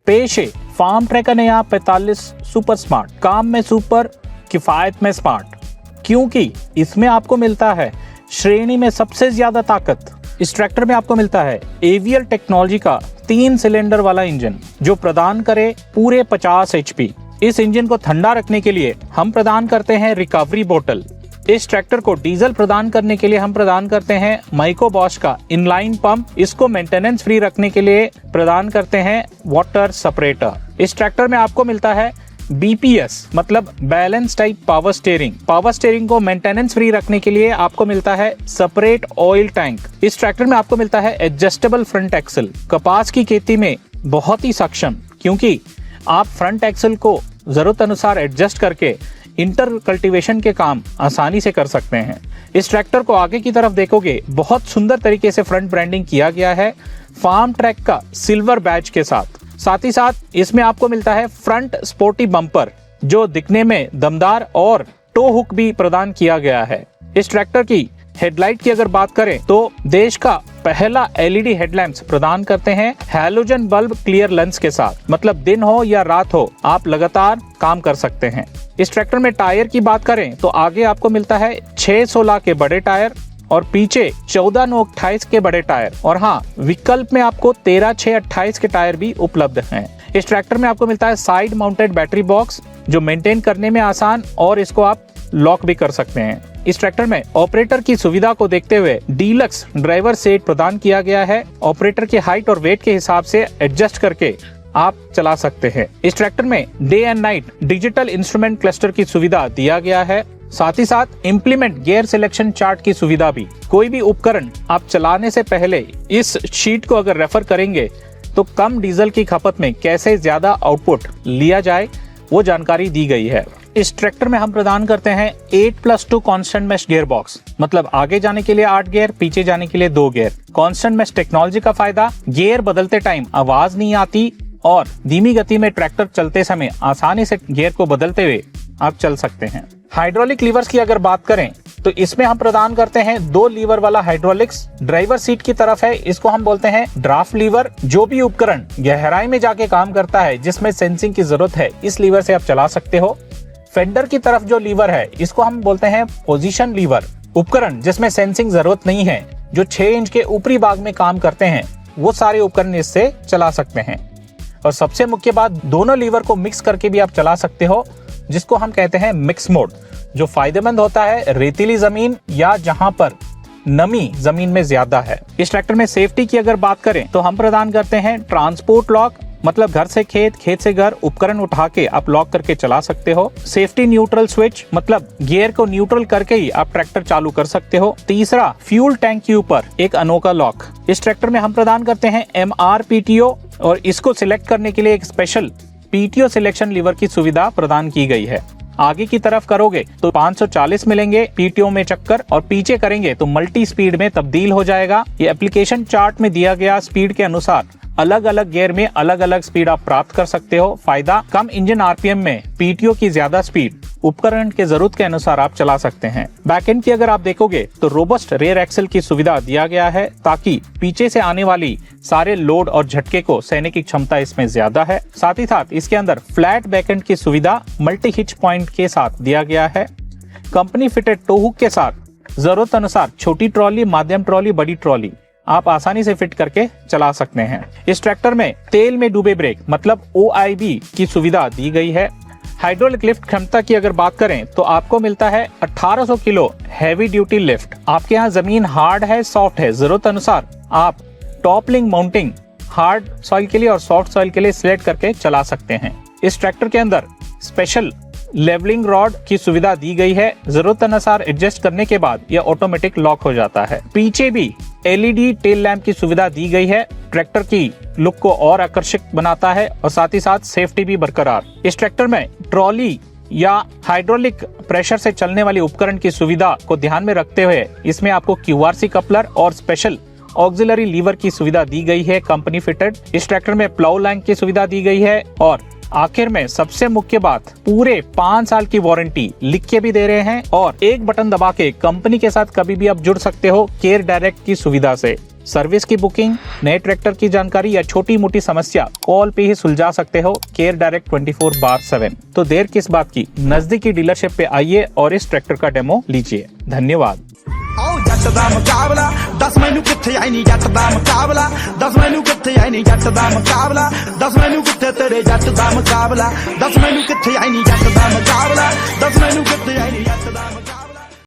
पेश है farm track का नया 45 सुपर स्मार्ट, काम में सुपर, किफायत में स्मार्ट, क्योंकि इसमें आपको मिलता है श्रेणी में सबसे ज्यादा ताकत। इस ट्रैक्टर में आपको मिलता है एवीएल टेक्नोलॉजी का 3 सिलेंडर वाला इंजन जो प्रदान करे पूरे 50 HP। इस इंजन को ठंडा रखने के लिए हम प्रदान करते हैं रिकवरी बोतल। इस ट्रैक्टर को डीजल प्रदान करने के लिए हम प्रदान करते हैं माइको बॉश का इनलाइन पंप। इसको मेंटेनेंस फ्री रखने के लिए प्रदान करते हैं वाटर सेपरेटर। इस ट्रैक्टर में आपको मिलता है BPS मतलब balance type power steering. Power steering को मेंटेनेंस फ्री रखने के लिए आपको मिलता है सेपरेट ऑयल टैंक। इस ट्रैक्टर में आपको मिलता है एडजस्टेबल फ्रंट एक्सल। कपास की खेती में बहुत ही सक्षम, क्योंकि आप फ्रंट एक्सल को जरूरत अनुसार एडजस्ट करके इंटर कल्टीवेशन के काम आसानी से कर सकते हैं। इस ट्रैक्टर को आगे की तरफ देखोगे बहुत सुंदर तरीके से फ्रंट ब्रांडिंग किया गया है फार्म ट्रैक का सिल्वर बैच के साथ। साथ ही साथ इसमें आपको मिलता है फ्रंट स्पोर्टी बम्पर जो दिखने में दमदार और टो हुक भी प्रदान किया गया है। इस ट्रैक्टर की हेडलाइट की अगर बात करें तो देश का पहला LED हेडलैम्प्स प्रदान करते हैं हैलोजन बल्ब क्लियर लेंस के साथ, मतलब दिन हो या रात हो आप लगातार काम कर सकते हैं। इस ट्रैक्टर में टायर की बात करें तो आगे आपको मिलता है 6/16 के बड़े टायर और पीछे 14/9/28 के बड़े टायर, और हाँ विकल्प में आपको 13/6/28 के टायर भी उपलब्ध हैं। इस ट्रैक्टर में आपको मिलता है साइड माउंटेड बैटरी बॉक्स जो मेंटेन करने में आसान और इसको आप लॉक भी कर सकते हैं। इस ट्रैक्टर में ऑपरेटर की सुविधा को देखते हुए डीलक्स ड्राइवर सीट प्रदान किया गया है। ऑपरेटर की हाइट और वेट के हिसाब से एडजस्ट करके आप चला सकते हैं। इस ट्रैक्टर में day and night digital instrument cluster की सुविधा दिया गया है। साथ ही साथ इम्प्लीमेंट गियर सिलेक्शन चार्ट की सुविधा भी। कोई भी उपकरण आप चलाने से पहले इस शीट को अगर रेफर करेंगे तो कम डीजल की खपत में कैसे ज्यादा आउटपुट लिया जाए वो जानकारी दी गई है। इस ट्रैक्टर में हम प्रदान करते हैं 8+2 कांस्टेंट मेश गियर बॉक्स, मतलब आगे जाने के लिए 8 गियर, पीछे जाने के लिए 2 गियर। कांस्टेंट मेश टेक्नोलॉजी का फायदा, गियर बदलते टाइम आवाज नहीं आती और धीमी गति में ट्रैक्टर चलते समय आसानी से गियर को बदलते हुए आप चल सकते हैं। हाइड्रोलिक लीवर्स की अगर बात करें तो इसमें हम प्रदान करते हैं 2 लीवर वाला हाइड्रोलिक्स। ड्राइवर सीट की तरफ है, इसको हम बोलते हैं ड्राफ्ट लीवर। जो भी उपकरण गहराई में जाके काम करता है जिसमें सेंसिंग की जरूरत है, इस लीवर से आप चला सकते हो। फेंडर की तरफ जो लीवर है इसको हम बोलते हैं पोजीशन लीवर। उपकरण जिसमें सेंसिंग जरूरत नहीं है, जो 6 इंच के ऊपरी भाग में काम करते हैं, वो सारे उपकरण इससे चला सकते हैं। और सबसे मुख्य बात, दोनों लीवर को मिक्स करके भी आप चला सकते हो, जिसको हम कहते हैं मिक्स मोड, जो फायदेमंद होता है रेतीली जमीन या जहां पर नमी जमीन में ज्यादा है। इस ट्रैक्टर में सेफ्टी की अगर बात करें तो हम प्रदान करते हैं ट्रांसपोर्ट लॉक, मतलब घर से खेत, खेत से घर, उपकरण उठा के आप लॉक करके चला सकते हो। सेफ्टी न्यूट्रल स्विच, मतलब गियर को न्यूट्रल करके ही आप ट्रैक्टर चालू कर सकते हो। तीसरा, फ्यूल टैंक के ऊपर एक अनोखा लॉक। इस ट्रैक्टर में हम प्रदान करते हैं MR-PTO और इसको सिलेक्ट करने के लिए एक स्पेशल PTO सिलेक्शन लीवर की सुविधा प्रदान की गई है। आगे की तरफ करोगे तो 540 मिलेंगे PTO में चक्कर, और पीछे करेंगे तो मल्टी स्पीड में तब्दील हो जाएगा। ये एप्लीकेशन चार्ट में दिया गया स्पीड के अनुसार अलग अलग गियर में अलग अलग स्पीड आप प्राप्त कर सकते हो। फायदा, कम इंजन RPM में PTO की ज्यादा स्पीड उपकरण के जरूरत के अनुसार आप चला सकते हैं। बैकएंड की अगर आप देखोगे तो रोबस्ट रेयर एक्सल की सुविधा दिया गया है, ताकि पीछे से आने वाली सारे लोड और झटके को सहने की क्षमता इसमें ज्यादा है। साथ ही साथ इसके अंदर फ्लैट बैकएंड की सुविधा मल्टी हिच पॉइंट के साथ दिया गया है। कंपनी फिटेड टो हुक के साथ जरूरत अनुसार छोटी ट्रॉली, माध्यम ट्रॉली, बड़ी ट्रॉली आप आसानी से फिट करके चला सकते हैं। इस ट्रैक्टर में तेल में डूबे ब्रेक, मतलब OIB की सुविधा दी गई है। हाइड्रोलिक लिफ्ट क्षमता की अगर बात करें तो आपको मिलता है 1800 किलो हैवी ड्यूटी लिफ्ट। आपके यहाँ जमीन हार्ड है, सॉफ्ट है, जरूरत अनुसार आप top link mounting hard soil के लिए और सॉफ्ट सॉइल के लिए सिलेक्ट करके चला सकते हैं। इस ट्रैक्टर के अंदर स्पेशल लेवलिंग रॉड की सुविधा दी गई है। जरूरत अनुसार एडजस्ट करने के बाद यह ऑटोमेटिक लॉक हो जाता है। पीछे भी LED टेल लैंप की सुविधा दी गई है, ट्रैक्टर की लुक को और आकर्षक बनाता है और साथ ही साथ सेफ्टी भी बरकरार। इस ट्रैक्टर में ट्रॉली या हाइड्रोलिक प्रेशर से चलने वाली उपकरण की सुविधा को ध्यान में रखते हुए इसमें आपको QRC कपलर और स्पेशल ऑक्सिलरी लीवर की सुविधा दी गई है, कंपनी फिटेड। इस ट्रैक्टर में प्लाउ लाइन की सुविधा दी गई है और आखिर में सबसे मुख्य बात, पूरे 5 साल की वारंटी लिख के भी दे रहे हैं और एक बटन दबा के कंपनी के साथ कभी भी आप जुड़ सकते हो केयर डायरेक्ट की सुविधा से। सर्विस की बुकिंग, नए ट्रैक्टर की जानकारी या छोटी मोटी समस्या कॉल पे ही सुलझा सकते हो केयर डायरेक्ट 24/7। तो देर किस बात की, नजदीकी डीलरशिप पे आइए और इस ट्रैक्टर का डेमो लीजिए। धन्यवाद। जट दा मुकाबला 10 मैनू किथे आई नी जट दा मुकाबला 10 मैनू किथे आई नी जट दा मुकाबला 10 मैनू किथे तेरे जट दा मुकाबला 10 मैनू किथे आई नी जट दा मुकाबला 10 मैनू किथे आई नी जट दा मुकाबला।